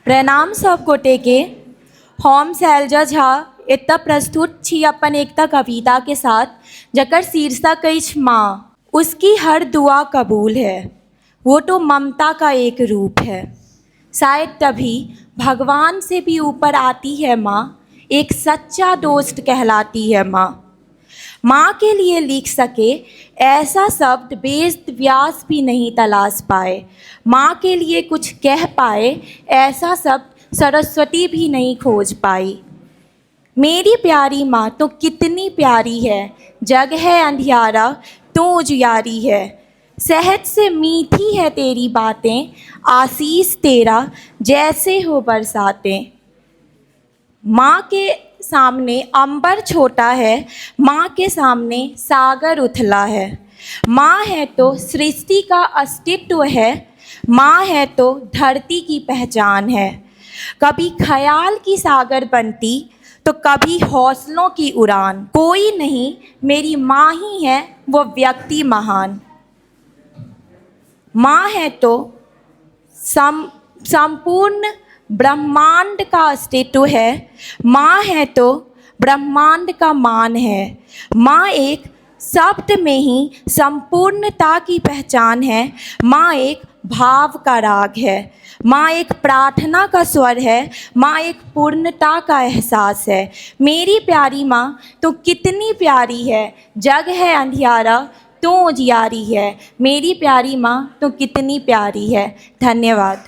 प्रणाम सब गोटे के। हम शैलजा झा एतऽ प्रस्तुत छी अपन एकता कविता के साथ, जकर शीर्षक अछि माँ। उसकी हर दुआ कबूल है, वो तो ममता का एक रूप है। शायद तभी भगवान से भी ऊपर आती है माँ, एक सच्चा दोस्त कहलाती है माँ। माँ के लिए लिख सके ऐसा शब्द वेद व्यास भी नहीं तलाश पाए। माँ के लिए कुछ कह पाए ऐसा शब्द सरस्वती भी नहीं खोज पाई। मेरी प्यारी माँ तो कितनी प्यारी है, जग है अंधियारा तू उजियारी है। शहद से मीठी है तेरी बातें, आशीष तेरा जैसे हो बरसातें। माँ के सामने अंबर छोटा है, माँ के सामने सागर उथला है। माँ है तो सृष्टि का अस्तित्व है, माँ है तो धरती की पहचान है। कभी ख्याल की सागर बनती तो कभी हौसलों की उड़ान। कोई नहीं, मेरी माँ ही है वो व्यक्ति महान। माँ है तो संपूर्ण ब्रह्मांड का अस्तित्व है, माँ है तो ब्रह्मांड का मान है। माँ एक शब्द में ही संपूर्णता की पहचान है, माँ एक भाव का राग है। माँ एक प्रार्थना का स्वर है, माँ एक पूर्णता का एहसास है। मेरी प्यारी माँ तो कितनी प्यारी है, जग है अंधियारा तू उजियारी है। मेरी प्यारी माँ तो कितनी प्यारी है। धन्यवाद।